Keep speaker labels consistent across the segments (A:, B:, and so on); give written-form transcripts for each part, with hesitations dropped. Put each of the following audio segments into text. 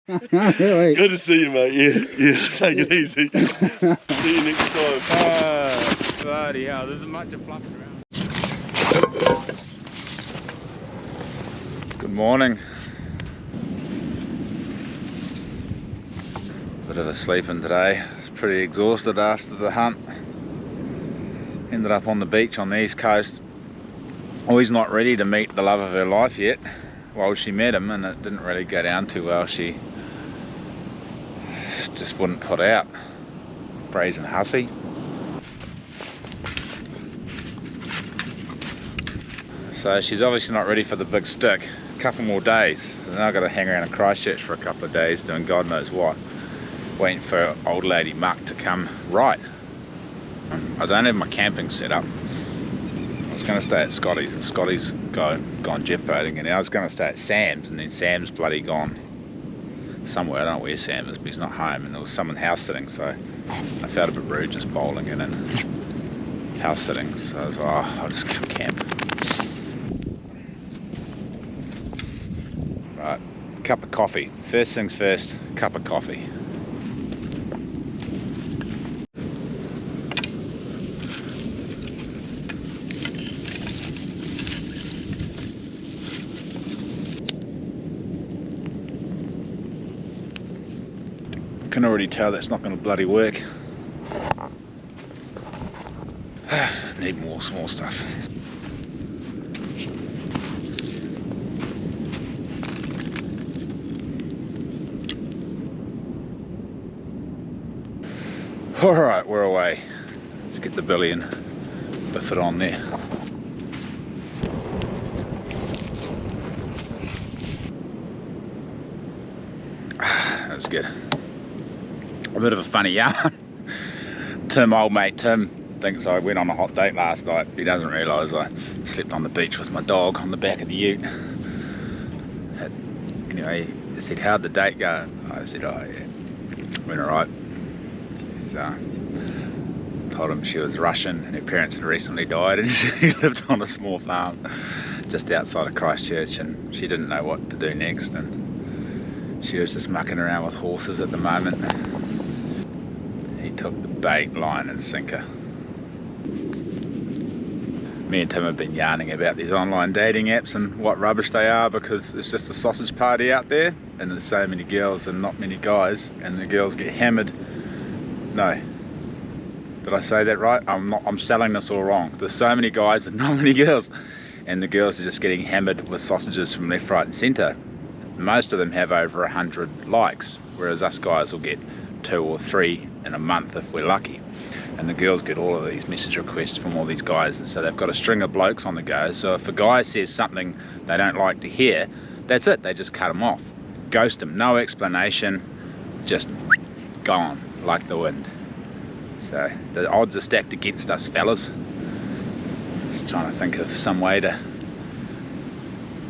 A: Good to see you, mate. Yeah. Take it easy. See you next time.
B: Bloody hell, there's a bunch of fluff around. Good morning. Bit of a sleeping today. I was pretty exhausted after the hunt. Ended up on the beach on the east coast. Always not ready to meet the love of her life yet. Well, she met him and it didn't really go down too well. She just wouldn't put out. Brazen hussy. So she's obviously not ready for the big stick. A couple more days. So now I've got to hang around in Christchurch for a couple of days doing God knows what. Waiting for old lady Muck to come right. I don't have my camping set up. I was going to stay at Scotty's and Scotty's gone jet boating, and I was going to stay at Sam's, and then Sam's bloody gone somewhere. I don't know where Sam is, but he's not home, and there was someone house sitting, so I felt a bit rude just bowling in and house sitting. So I was like, oh, I'll just come camp. Right, cup of coffee. First things first, cup of coffee. Can already tell that's not going to bloody work. Need more small stuff. Alright, we're away. Let's get the billy and biff it on there. That's good. A bit of a funny yarn. Tim, old mate Tim, thinks I went on a hot date last night. He doesn't realise I slept on the beach with my dog on the back of the ute. Anyway, he said, how'd the date go? I said, oh yeah, went alright. He's told him she was Russian and her parents had recently died, and she lived on a small farm just outside of Christchurch, and she didn't know what to do next, and she was just mucking around with horses at the moment. He took the bait, line and sinker. Me and Tim have been yarning about these online dating apps and what rubbish they are, because it's just a sausage party out there and there's so many girls and not many guys, and the girls get hammered. No, did I say that right? I'm selling this all wrong. There's so many guys and not many girls, and the girls are just getting hammered with sausages from left, right and centre. Most of them have over 100 likes, whereas us guys will get 2 or 3 in a month if we're lucky, and the girls get all of these message requests from all these guys, and so they've got a string of blokes on the go. So if a guy says something they don't like to hear, that's it, they just cut them off, ghost them, no explanation, just gone like the wind. So the odds are stacked against us, fellas. Just trying to think of some way to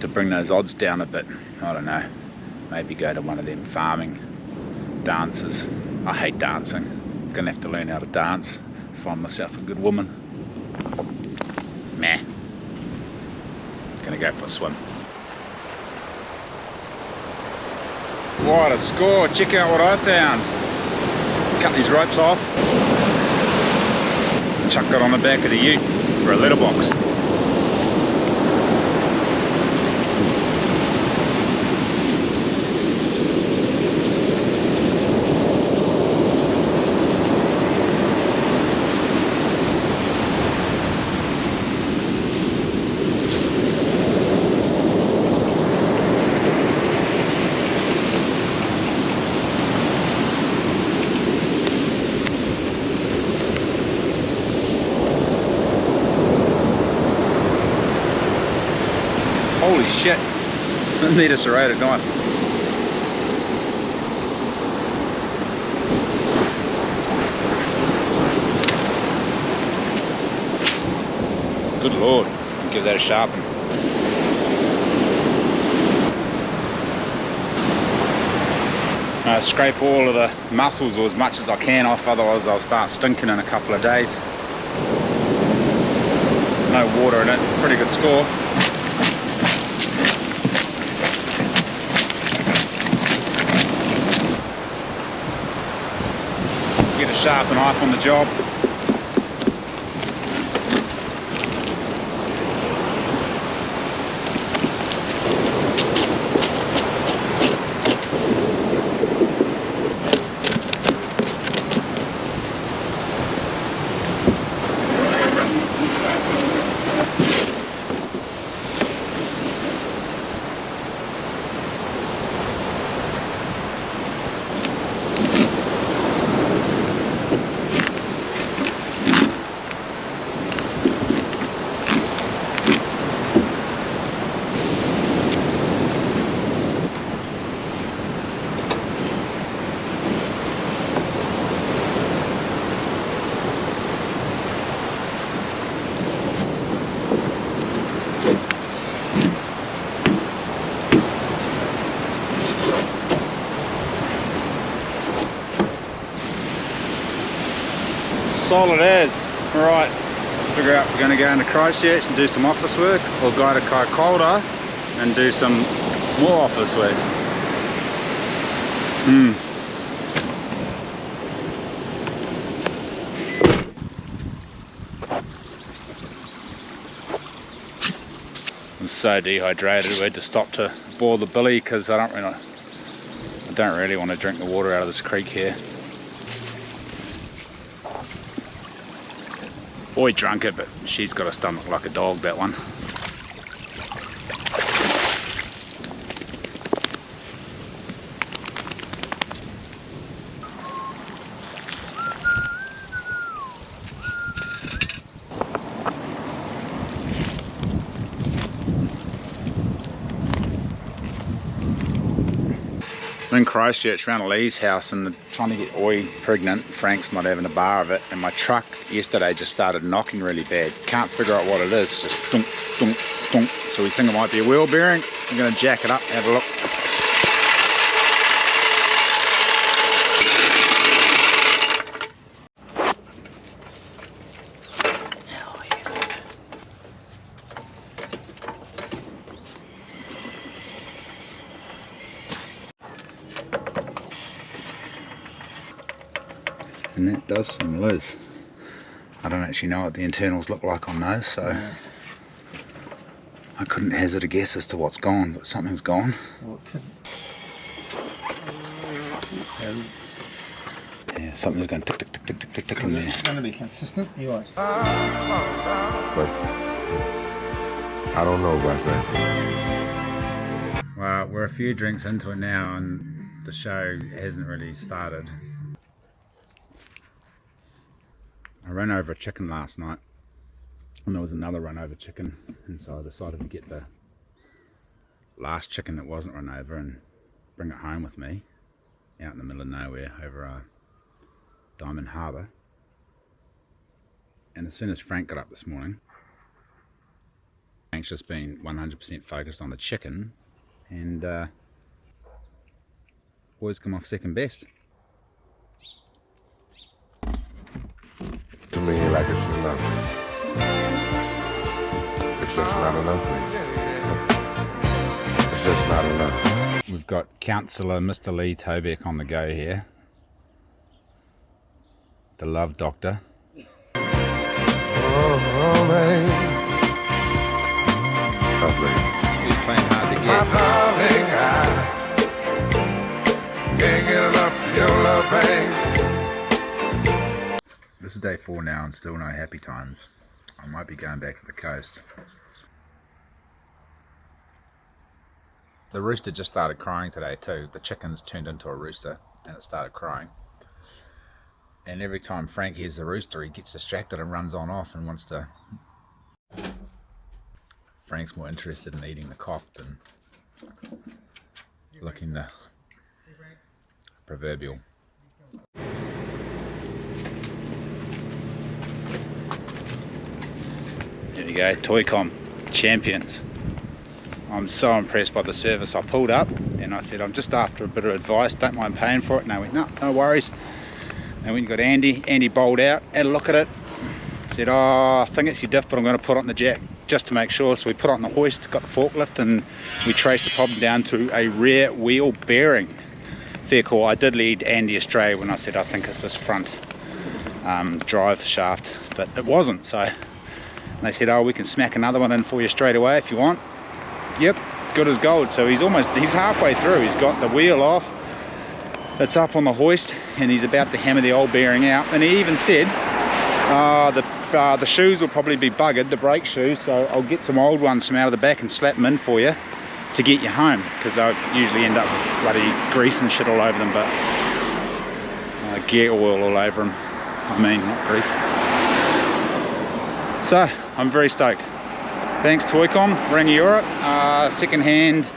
B: bring those odds down a bit. I don't know, maybe go to one of them farming dances. I hate dancing. I'm gonna have to learn how to dance, find myself a good woman. Meh. Gonna go for a swim. What a score, check out what I found. Cut these ropes off, chuck it on the back of the ute for a letterbox. Holy shit, didn't need a serrated knife. Good lord, give that a sharpen. Scrape all of the mussels or as much as I can off, otherwise I'll start stinking in a couple of days. No water in it, pretty good score. sharp knife on the job. Solid as. Right, figure out if we're going to go into Christchurch and do some office work, or go to Kaikoura and do some more office work. I'm so dehydrated, we had to stop to boil the billy because I don't really want to drink the water out of this creek here. Boy drunk it, but she's got a stomach like a dog, that one. I'm in Christchurch around Lee's house and trying to get Oi pregnant. Frank's not having a bar of it, and my truck yesterday just started knocking really bad. Can't figure out what it is, just dunk, dunk, dunk. So we think it might be a wheel bearing. I'm going to jack it up, have a look. And that does seem loose. I don't actually know what the internals look like on those, so I couldn't hazard a guess as to what's gone, but something's gone. Yeah, something's going tick, tick, tick, tick, tick, tick, tick in there.
C: It's going to be consistent, you right?
D: But I don't know about that.
B: Well, we're a few drinks into it now and the show hasn't really started. I ran over a chicken last night and there was another run over chicken, and so I decided to get the last chicken that wasn't run over and bring it home with me out in the middle of nowhere over Diamond Harbour. And as soon as Frank got up this morning, Frank's just been 100% focused on the chicken, and boys come off second best.
D: To me, like it's enough. It's just not enough, mate. It's just not enough.
B: We've got Councillor Mr. Lee Tobeck on the go here. The love doctor.
D: Oh, man. Lovely.
B: He's playing hard to
D: My
B: get.
D: darling, I can't get enough of your love, babe.
B: This is day 4 now and still no happy times. I might be going back to the coast. The rooster just started crying today too. The chicken's turned into a rooster and it started crying. And every time Frank hears the rooster, he gets distracted and runs on off and wants to... Frank's more interested in eating the cock than licking the proverbial. There you go, Toycom champions. I'm so impressed by the service. I pulled up and I said, I'm just after a bit of advice, don't mind paying for it. And they went, no worries. And we got Andy bowled out, had a look at it, said, oh, I think it's your diff, but I'm going to put it on the jack just to make sure. So we put it on the hoist, got the forklift, and we traced the problem down to a rear wheel bearing. Fair call. I did lead Andy astray when I said I think it's this front drive shaft, but it wasn't. So they said, oh, we can smack another one in for you straight away if you want. Yep, good as gold. So he's halfway through. He's got the wheel off, it's up on the hoist, and he's about to hammer the old bearing out. And he even said the shoes will probably be buggered, the brake shoes, so I'll get some old ones from out of the back and slap them in for you to get you home, because they'll usually end up with bloody grease and shit all over them, but gear oil all over them. I mean, not grease. So I'm very stoked. Thanks Toycom, Rangi Europe, second-hand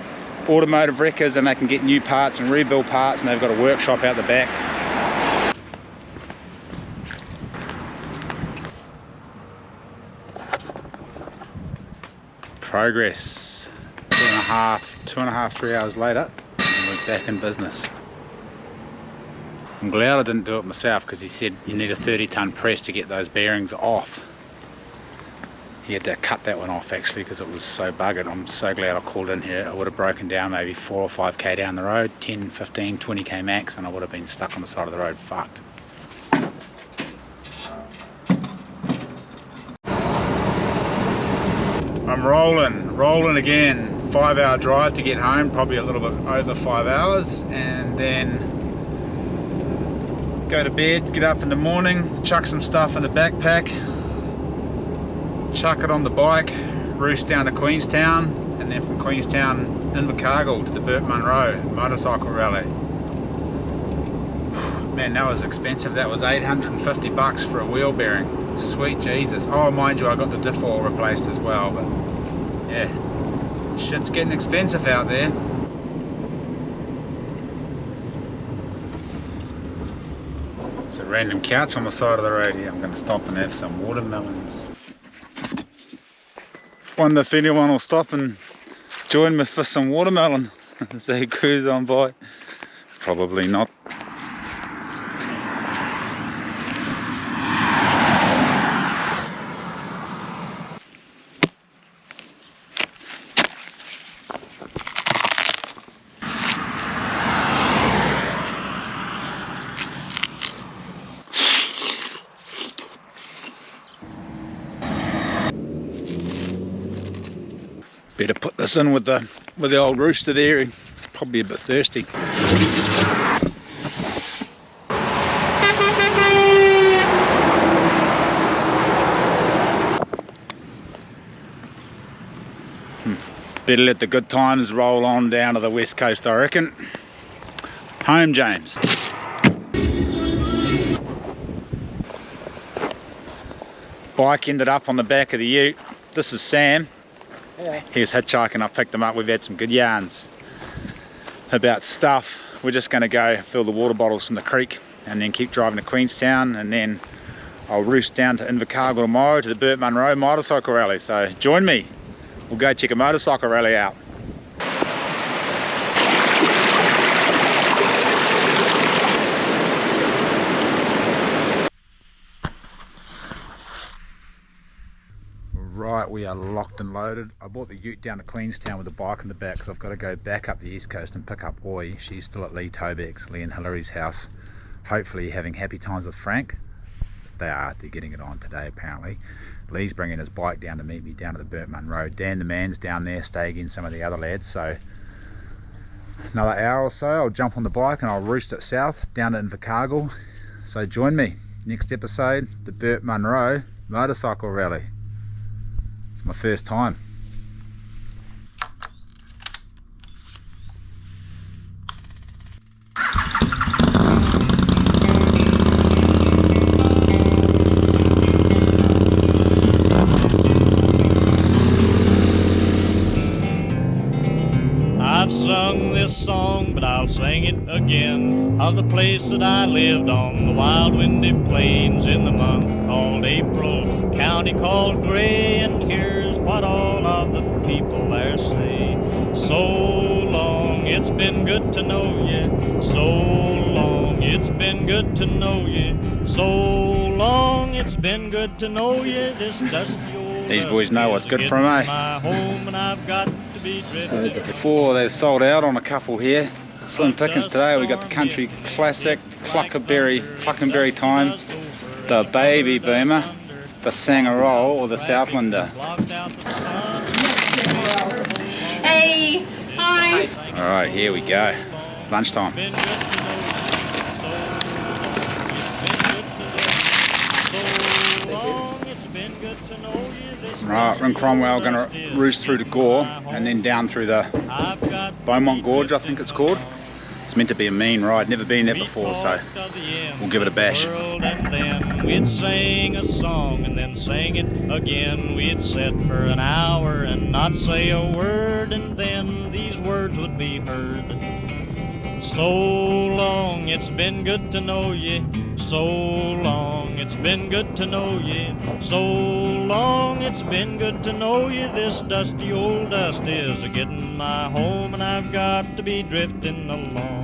B: automotive wreckers, and they can get new parts and rebuild parts, and they've got a workshop out the back. Progress. 2.5, 3 hours later, and we're back in business. I'm glad I didn't do it myself, because he said you need a 30-ton press to get those bearings off. He had to cut that one off actually, because it was so buggered. I'm so glad I called in here. It would have broken down maybe 4 or 5k down the road, 10, 15, 20k max, and I would have been stuck on the side of the road, fucked. I'm rolling again. 5-hour drive to get home, probably a little bit over 5 hours, and then go to bed, get up in the morning, chuck some stuff in the backpack, chuck it on the bike, roost down to Queenstown, and then from Queenstown, Invercargil to the Burt Munro motorcycle rally. Man, that was expensive. That was 850 bucks for a wheel bearing. Sweet Jesus. Oh, mind you, I got the diff oil replaced as well, but yeah, shit's getting expensive out there. It's a random couch on the side of the road here. I'm going to stop and have some watermelons. Wonder if anyone will stop and join me for some watermelon as they cruise on by. Probably not. Better put this in with the old rooster there. He's probably a bit thirsty. Better let the good times roll on down to the west coast, I reckon. Home, James. Bike ended up on the back of the ute. This is Sam. Yeah. He was hitchhiking, I picked him up. We've had some good yarns about stuff. We're just going to go fill the water bottles from the creek and then keep driving to Queenstown, and then I'll roost down to Invercargil tomorrow to the Burt Munro motorcycle rally. So join me, we'll go check a motorcycle rally out. Right, we are locked and loaded. I brought the ute down to Queenstown with the bike in the back because I've got to go back up the east coast and pick up Oi. She's still at Lee and Hillary's house, hopefully having happy times with Frank. They're getting it on today apparently. Lee's bringing his bike down to meet me down to the Burt Munro. Dan the man's down there staying in some of the other lads, so another hour or so I'll jump on the bike and I'll roost it south down to Invercargil. So join me, next episode, the Burt Munro motorcycle rally. It's my first time.
C: I've sung this song, but I'll sing it again, of the place that I lived on, the wild windy plains in the month called April, county called Gray, and here's what all of the people there say. So long, it's been good to know you. So long, it's been good to know you. So long, it's been good to know you. This dusty old
B: These boys know what's good for them, eh?
C: my home, and I've got to be
B: So before they've sold out on a couple here. Slim pickings today. We got the Country Classic Cluckenberry Time. The baby boomer, the Sangarol or the Southlander.
E: Hey, hi.
B: All right, here we go. Lunchtime. Right, we're in Cromwell, going to roost through to Gore and then down through the Beaumont Gorge, I think it's called. It's meant to be a mean ride, never been there before, so we'll give it a bash.
C: And then we'd sing a song and then sing it again. We'd sit for an hour and not say a word, and then these words would be heard. So long, it's been good to know ye. So long, it's been good to know ye. So long, it's been good to know ye. This dusty old dust is a-getting my home, and I've got to be drifting along.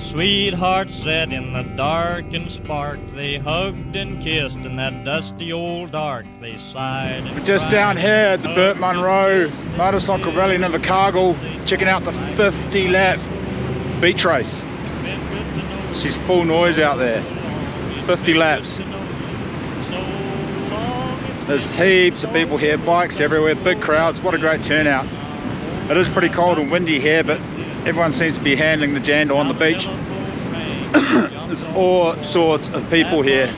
C: Sweethearts sat in the dark and sparked. They hugged and kissed in that dusty old dark. They sighed and
B: We're just
C: cried,
B: down here at the Burt Munro motorcycle rally in Invercargil, checking out the 50-lap beach race. She's full noise out there. 50 laps. There's heaps of people here, bikes everywhere, big crowds. What a great turnout. It is pretty cold and windy here, but everyone seems to be handling the jandal on the beach. There's all sorts of people here.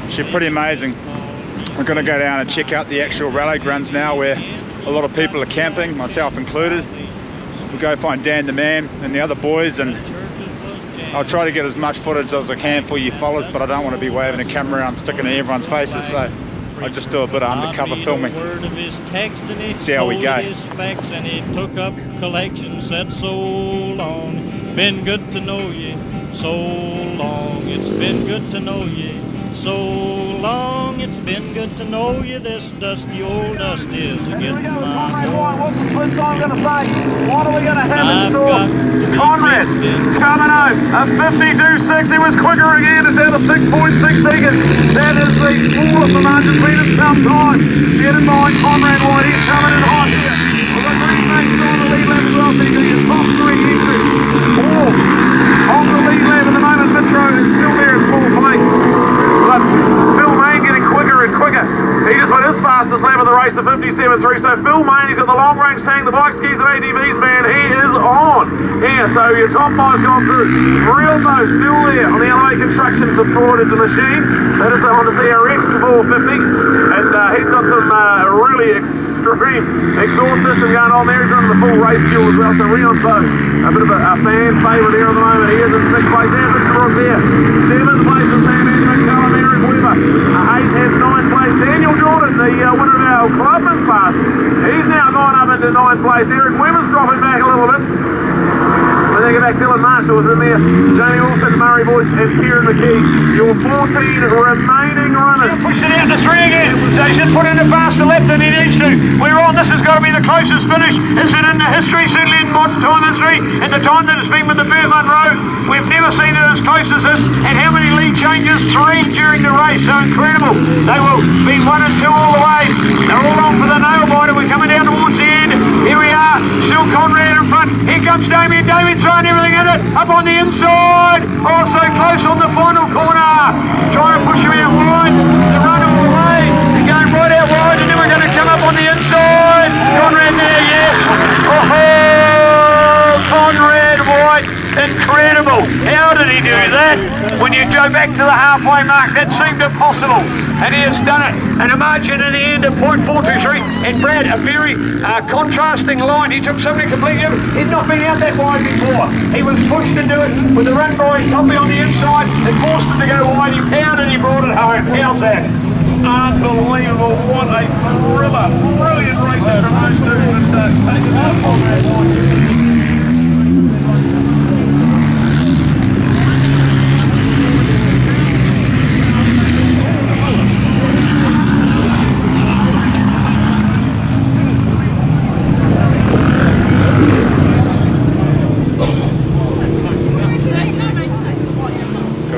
B: She's pretty amazing. We're going to go down and check out the actual rally grounds now, where a lot of people are camping, myself included. We'll go find Dan the man and the other boys, and I'll try to get as much footage as I can for you fellas, but I don't want to be waving a camera around, sticking in everyone's faces, so I'll just do a bit of undercover filming. See how we go.
C: And he took up collection, said so long, been good to know ye. So long, it's been good to know ye. So long, it's been good to know you. This dusty old dust is a-getting my home.
F: What's the split song going to say? What are we going to have in store? Conrad coming home. A 52.6. He was quicker again. It's down to 6.6 seconds. That is the smallest amount it's been in some time. Get in mind, Conrad White. He's coming in hot here. We've got three mates on the lead lap as well. TD is top three entries. Four on the lead lap at the moment. Butchery is still there in fourth place. But Phil Mayne getting quicker and quicker. He just put his fastest lap of the race to 57.3. So Phil Mayne, he's got the long range tank, the bike skis and ATVs, man. He is on here. So your top five's gone through. Real though, still there on the LA Construction supported the machine. That is the Honda CRX 450. And he's got some really extreme exhaust system going on there. He's running the full race fuel as well. So Rion's a bit of a fan favourite here at the moment. He is in 6th place. And Mr. Crook there. 7th place is Sam McCullum, Eric Weber. 8th and 9th place. Daniel Jordan, the winner of our Clubman's Pass. He's now gone up into 9th place. Eric Weber's dropping back a little bit. And then get back, Dylan Marshall was in there. Jamie Wilson, Murray Boyce, and Kieran McKee. Your 14 remaining runners. He'll push it out to 3 again. So he should put in a faster lap than he needs to. We're on. This has got to be the closest finish. Is it in the history? Certainly in modern time history. In the time that it's been with the Burt Munro, we've never seen it as close as this. And how many lead changes? 3 during the race. So incredible. They will be 1 and 2 all the way. They're all on for the nail biter. We're coming down towards the end. Here we are. Still Conrad in front. Here comes Damien. Damien's throwing everything in it. Up on the inside. Oh, so close on the final corner. Trying to push him out wide. The run all the way. They're going right out wide, and then we're going to come up on the inside. Conrad there, yes. Oh, Conrad White. Incredible. How did he do that? When you go back to the halfway mark, that seemed impossible. And he has done it. And a margin in the end of 0.423. And Brad, a very contrasting line. He took something completely different. He'd not been out that wide before. He was pushed into it with the run by Tommy on the inside and forced him to go wide. He pounded, he brought it home. How's that?
A: Unbelievable. What a thriller. Brilliant racing from those two. But taking out Conrad White.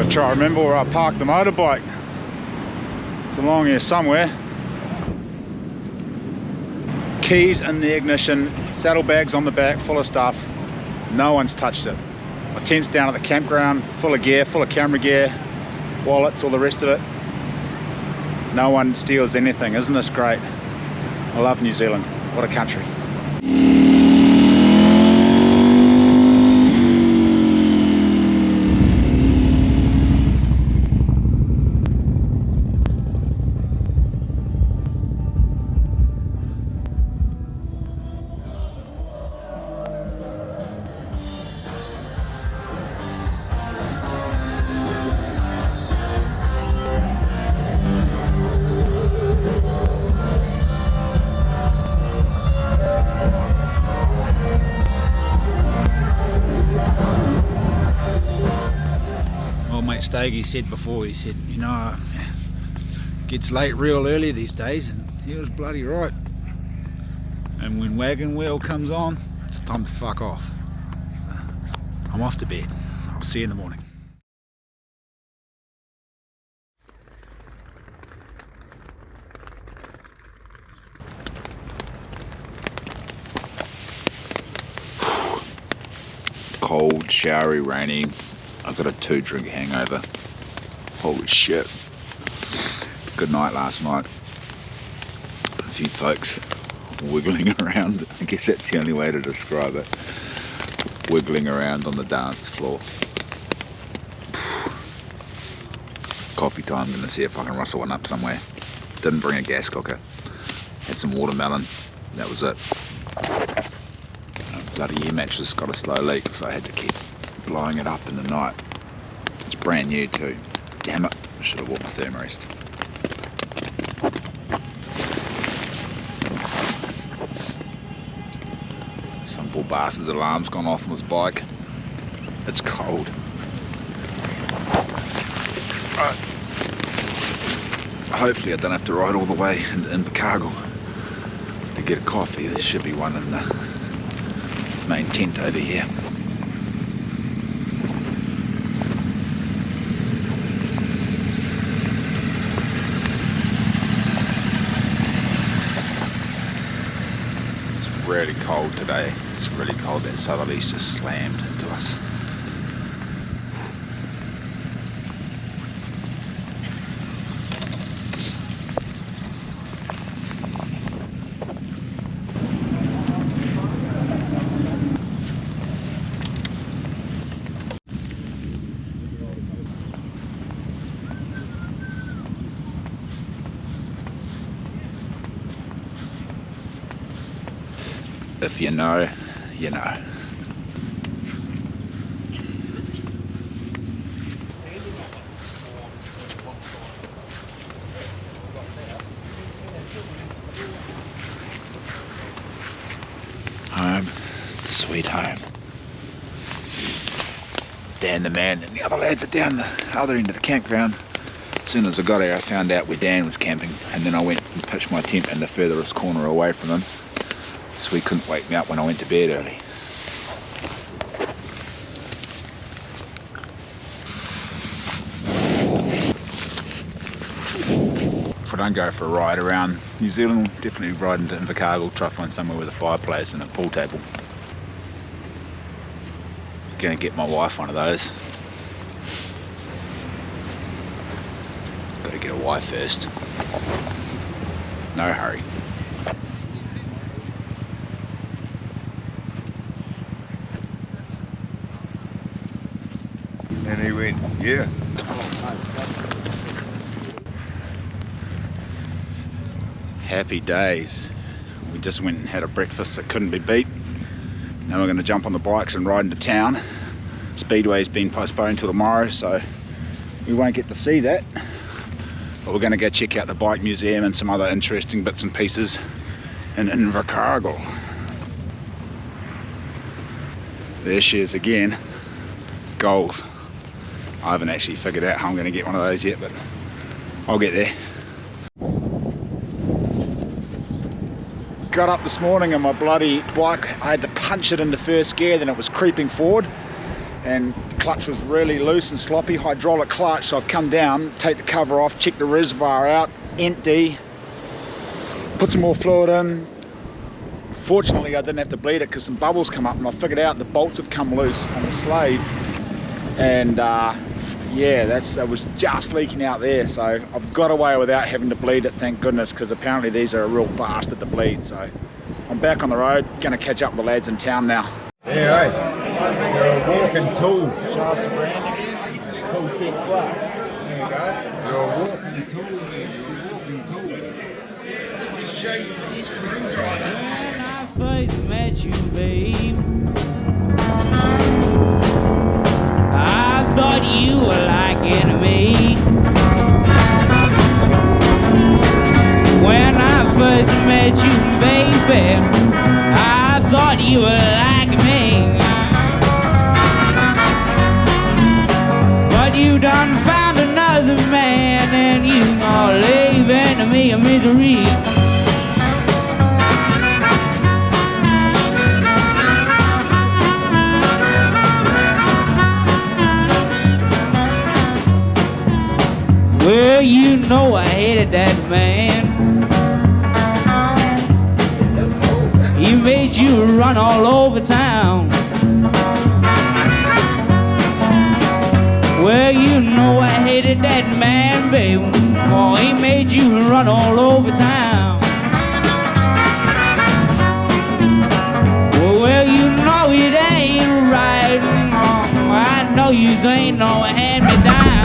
B: Try to remember where I parked the motorbike. It's along here somewhere. Keys in the ignition, saddlebags on the back full of stuff. No one's touched it. My tent's down at the campground, full of gear, full of camera gear, wallets, all the rest of it. No one steals anything. Isn't this great? I love New Zealand. What a country. Stagey said before, he said, you know, it gets late real early these days, and he was bloody right. And when wagon wheel comes on, it's time to fuck off. I'm off to bed. I'll see you in the morning. Cold, showery, rainy. I got a 2-drink hangover. Holy shit. Good night last night. A few folks wiggling around. I guess that's the only way to describe it. Wiggling around on the dance floor. Coffee time. Gonna see if I can rustle one up somewhere. Didn't bring a gas cooker. Had some watermelon. That was it. Bloody air mattress got a slow leak, so I had to keep blowing it up in the night. It's brand new too. Damn it, I should have bought my thermarest. Some poor bastard's alarm's gone off on his bike. It's cold. Hopefully I don't have to ride all the way into Invercargil to get a coffee. There should be one in the main tent over here. Really cold today. It's really cold. That southerlies just slammed into us. If you know, you know. Home, sweet home. Dan the man and the other lads are down the other end of the campground. As soon as I got here, I found out where Dan was camping, and then I went and pitched my tent in the furthest corner away from him, so he couldn't wake me up when I went to bed early. If I don't go for a ride around New Zealand, I'll definitely ride into Invercargil, try to find somewhere with a fireplace and a pool table. Gonna get my wife one of those. Gotta get a wife first. No hurry.
D: And he went, yeah.
B: Happy days. We just went and had a breakfast that couldn't be beat. Now we're going to jump on the bikes and ride into town. Speedway's been postponed till tomorrow, so we won't get to see that. But we're going to go check out the bike museum and some other interesting bits and pieces in Invercargil. There she is again. Goals. I haven't actually figured out how I'm going to get one of those yet, but I'll get there. Got up this morning and my bloody bike, I had to punch it into first gear, then it was creeping forward and the clutch was really loose and sloppy, hydraulic clutch, so I've come down, take the cover off, check the reservoir out, empty, put some more fluid in, Fortunately, I didn't have to bleed it because some bubbles come up, and I figured out the bolts have come loose on the slave, and yeah, it was just leaking out there, so I've got away without having to bleed it, thank goodness, because apparently these are a real bastard to bleed. So I'm back on the road, gonna catch up with the lads in town now.
G: Yeah, hey, you're a walking tool. Show us the brand again. Tool Trip Plus. There you go. You're a walking tool. You're a walking tool. Let me show you the screwdrivers.
H: When I first met you, babe, I thought you were like me. When I first met you, baby, I thought you were like me. But you done found another man, and you are leaving me a misery. Well, you know I hated that man. He made you run all over town. Well, you know I hated that man, baby. Oh, he made you run all over town. Well, you know it ain't right. Oh, I know you ain't no hand-me-down.